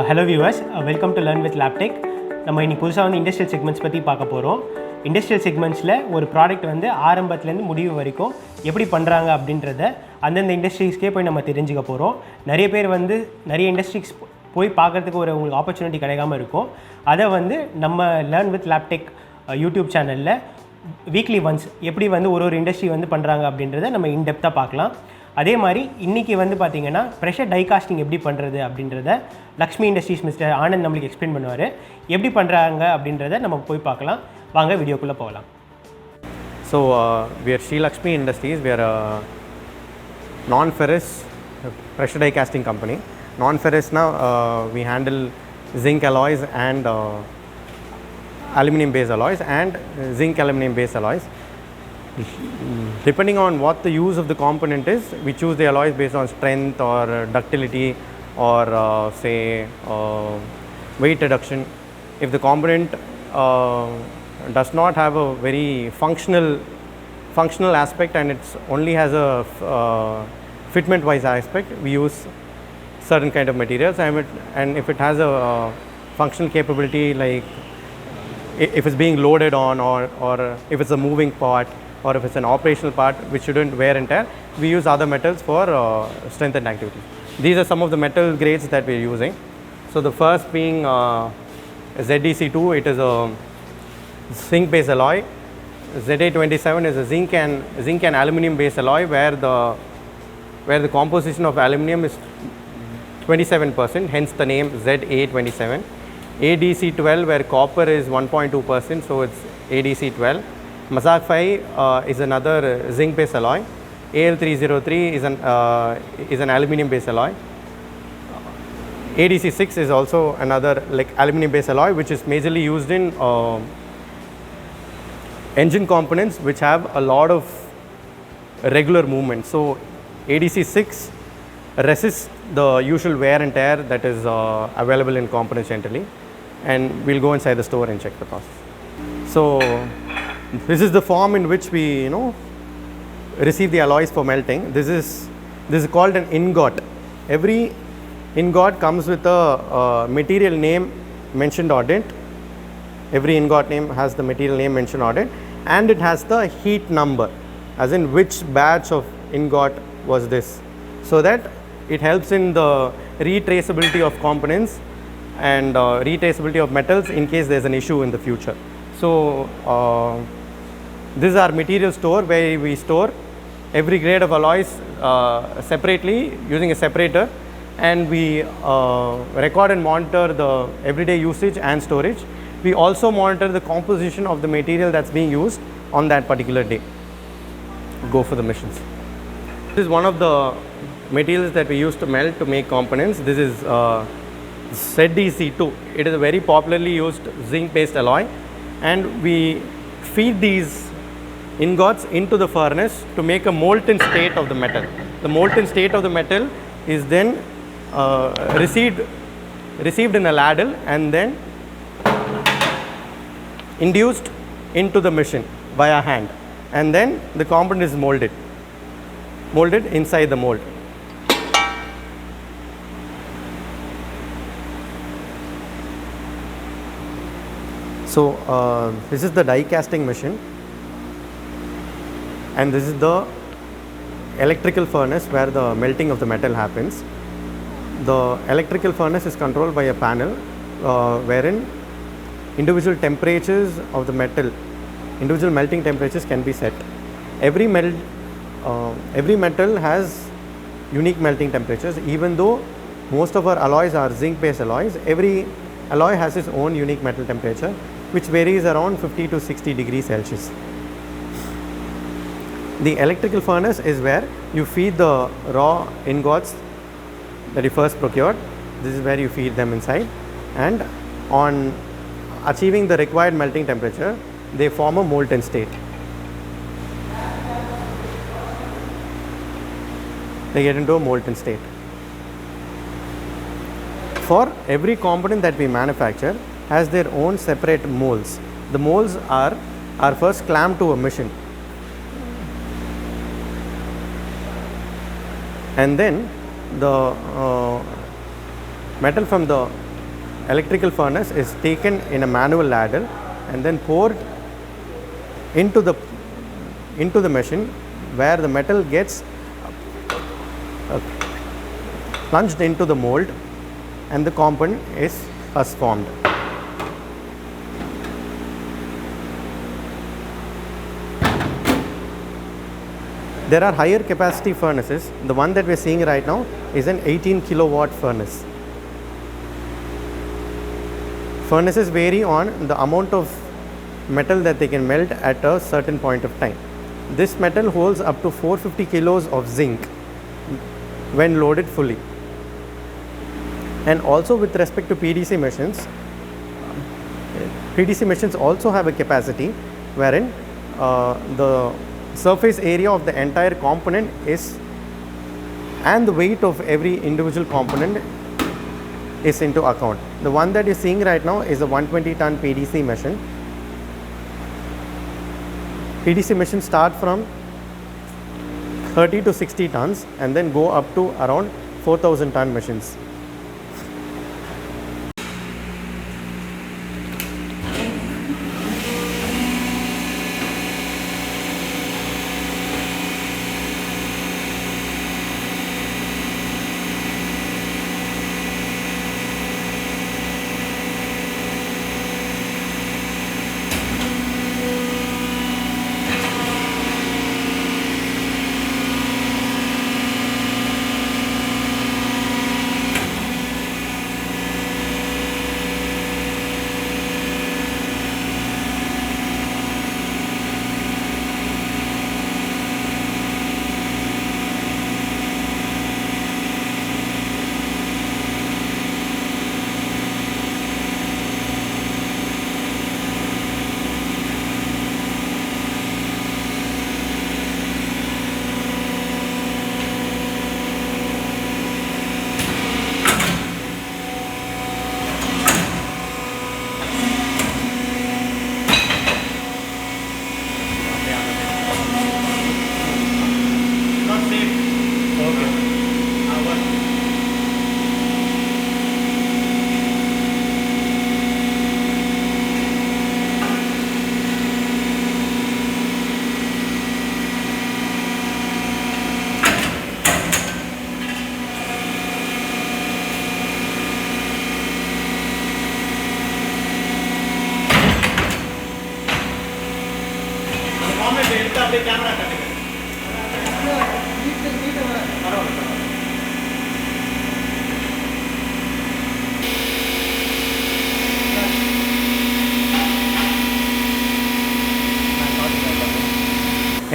Hello viewers, welcome to learn with Labtech. நம்ம இன்றைக்கி புதுசாக வந்து இண்டஸ்ட்ரியல் செக்மெண்ட்ஸ் பற்றி பார்க்க போகிறோம். இண்டஸ்ட்ரியல் செக்மெண்ட்ஸில் ஒரு ப்ராடக்ட் வந்து ஆரம்பத்துலேருந்து முடிவு வரைக்கும் எப்படி பண்ணுறாங்க அப்படின்றத அந்தந்த இண்டஸ்ட்ரீஸ்க்கே போய் நம்ம தெரிஞ்சுக்க போகிறோம். நிறைய பேர் வந்து நிறைய இண்டஸ்ட்ரீஸ் போய் பார்க்குறதுக்கு உங்களுக்கு ஆப்பர்ச்சுனிட்டி கிடைக்காமல் இருக்கும். அதை வந்து நம்ம லேர்ன் வித் லேப்டெக் யூடியூப் சேனலில் வீக்லி ஒன்ஸ் எப்படி வந்து ஒரு இண்டஸ்ட்ரி வந்து பண்ணுறாங்க அப்படின்றத நம்ம இன்டெப்த்தாக பார்க்கலாம். அதே மாதிரி இன்றைக்கி வந்து பார்த்திங்கன்னா ப்ரெஷர் டை காஸ்டிங் எப்படி பண்ணுறது அப்படின்றத லக்ஷ்மி இண்டஸ்ட்ரீஸ் மிஸ்டர் ஆனந்த் நம்மளுக்கு எக்ஸ்பிளைன் பண்ணுவார். எப்படி பண்ணுறாங்க அப்படின்றத நம்ம போய் பார்க்கலாம். வாங்க வீடியோக்குள்ளே போகலாம். So we are Sri Lakshmi Industries. We are a non-ferrous pressure die casting company. Non-ferrous now we handle zinc alloys and aluminum base alloys and zinc aluminum base alloys. Depending on what the use of the component is, we choose the alloys based on strength or ductility or say weight reduction. If the component does not have a very functional aspect and it's only has a fitment wise aspect, we use certain kind of materials, and if it has a functional capability, like if it's being loaded on or if it's a moving part or if it's an operational part which shouldn't wear and tear, we use other metals for strength and activity. These are some of the metal grades that we're using. So the first being ZDC2, it is a zinc based alloy. ZA27 is a zinc and aluminum based alloy where the composition of aluminum is 27%, hence the name ZA27. ADC12 where copper is 1.2%, so it's ADC12. Mazak 5 is another zinc based alloy. AL303 is an aluminum based alloy. ADC6 is also another like aluminum based alloy, which is majorly used in engine components which have a lot of regular movement. So ADC6 resists the usual wear and tear that is available in components generally, and we'll go inside the store and check the process. So this is the form in which we receive the alloys for melting. This is called an ingot. Every ingot comes with a material name mentioned on it. Every ingot name has the material name mentioned on it, and it has the heat number, as in which batch of ingot was this, so that it helps in the retraceability of components and retraceability of metals in case there's an issue in the future. So this is our material store where we store every grade of alloys separately using a separator, and we record and monitor the everyday usage and storage. We also monitor the composition of the material that's being used on that particular day. Go for the missions. This is one of the materials that we use to melt to make components. This is ZDC2. It is a very popularly used zinc based alloy, and we feed these ingots into the furnace to make a molten state of the metal. The molten state of the metal is then received in a ladle and then induced into the machine via hand, and then the component is molded inside the mold. So this is the die casting machine, and this is the electrical furnace where the melting of the metal happens. The electrical furnace is controlled by a panel wherein individual temperatures of the metal, individual melting temperatures can be set. Every metal has unique melting temperatures. Even though most of our alloys are zinc based alloys, every alloy has its own unique metal temperature, which varies around 50 to 60 degrees Celsius. The electrical furnace is where you feed the raw ingots that you first procured. This is where you feed them inside, and on achieving the required melting temperature, they form a molten state. They get into a molten state. For every component that we manufacture has their own separate molds. The molds are first clamped to a machine, and then the metal from the electrical furnace is taken in a manual ladle and then poured into the machine, where the metal gets plunged into the mold and the component is thus formed. There are higher capacity furnaces. The one that we are seeing right now is an 18 kilowatt furnace. Furnaces vary on the amount of metal that they can melt at a certain point of time. This metal holds up to 450 kilos of zinc when loaded fully. And also with respect to PDC machines also have a capacity wherein the surface area of the entire component is, and the weight of every individual component is into account. The one that you're seeing right now is a 120 ton PDC machine. PDC machines start from 30 to 60 tons and then go up to around 4,000 ton machines.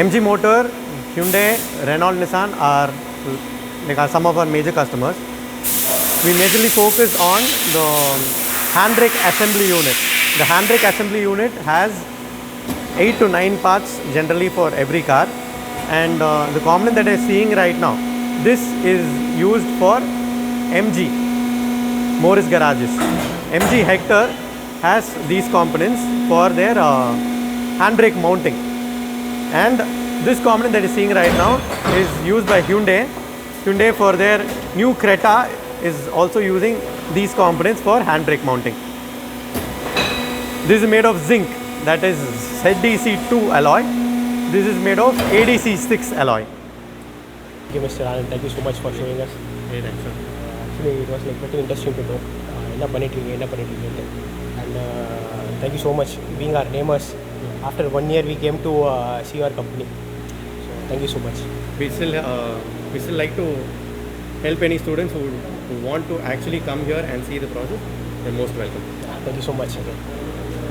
MG Motor, Hyundai, Renault, Nissan are some of our major customers. We majorly focus on the handbrake assembly unit. The handbrake assembly unit has 8 to 9 parts generally for every car, and the component that I am seeing right now, this is used for MG Morris garages. MG Hector has these components for their handbrake mounting, and this component that is seeing right now is used by Hyundai. Hyundai for their new Creta is also using these components for handbrake mounting. This is made of zinc, that is ZDC2 alloy. This is made of ADC6 alloy. Thank you, Mr. Anand. Thank you so much for showing us. Actually, it was like very interesting to know. And thank you so much being our neighbors. After 1 year, we came to see your company. So thank you so much. We still like to help any students who want to actually come here and see the process. They're most welcome. Thank you so much again.